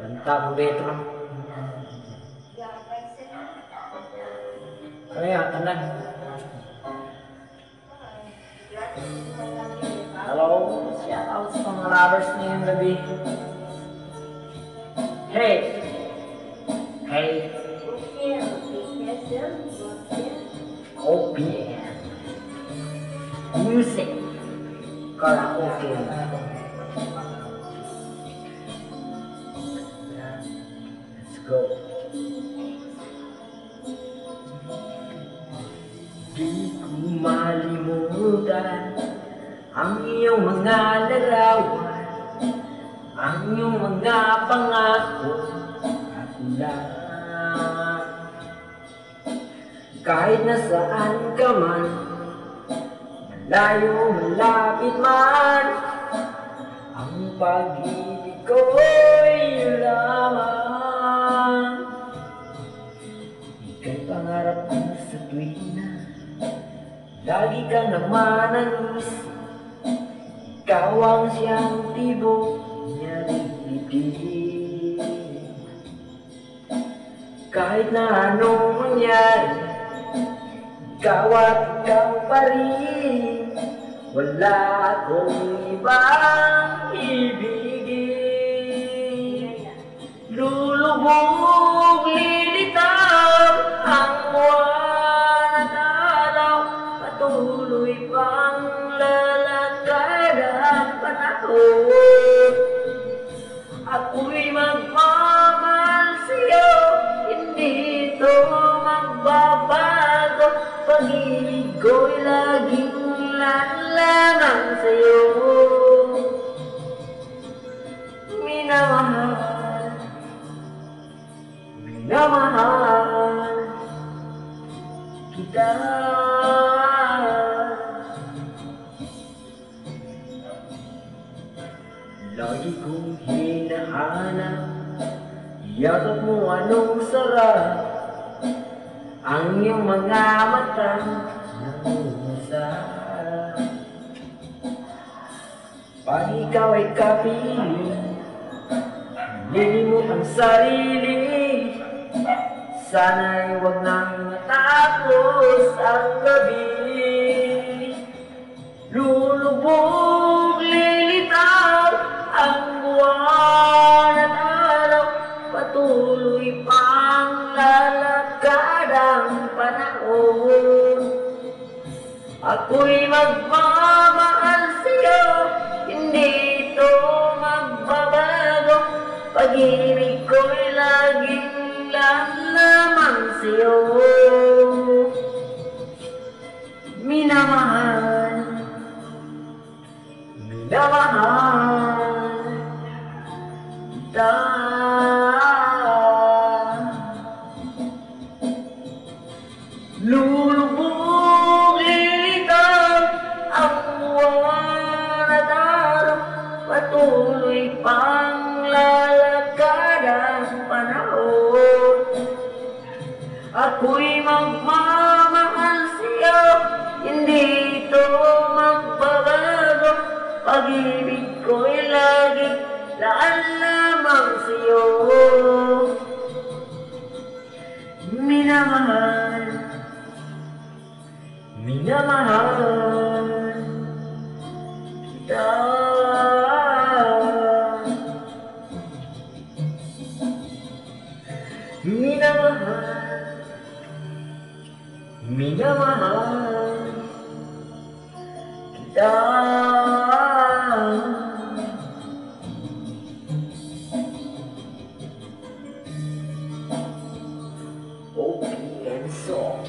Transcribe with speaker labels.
Speaker 1: Kanta ko dito. Kaya, tanan. Hello, shout out sa mga lovers ngayong gabi. Hey! Hey! OPM Music Karaoke. Let's go. Di ko malimutan ang iyong mga larawan, ang iyong mga pangako at lang. Kahit nasaan ka man, malayo malapit man, ang pag-ibig ko'y lamang. Ika'y pangarap ko sa tuwing na lagi kang namananis. Ikaw ang siyang tibok niya rin. Kahit na anong mangyari, ikaw at ikaw pa rin. Wala akong ibang ibigin. Lulubog, lilitaw ang buwan at araw, patuloy pang lalakad ang panahon. Ako'y magmamahal sa'yo, hindi ito magbabago. Pag-ibig ko'y laging lalamang sa'yo. Minamahal, minamahal kita. Lagi kong hinahanap, yakap mo anong sarap, ang iyong mga mata nangungusap. Pag ikaw ay kapiling, lilimot ang sarili. Sana'y huwag nang matapos ang gabi. Lulubog, lilitaw ang buwan at araw, patuloy pang lalakad ang panahon. Ako'y magmamahal sa'yo, hindi ito magbabago. Pag-ibig ko'y laging lalamang sa'yo. Minamahal, minamahal kita. Lulubog, lilitaw ang buwan at araw, patuloy pang lalakad ang panahon. Ako'y magmamahal sa'yo, hindi ito magbabago. Pag-ibig ko'y laging lalamang sa'yo. Minamahal, minamahal kita. Minamahal, minamahal kita. OPM song.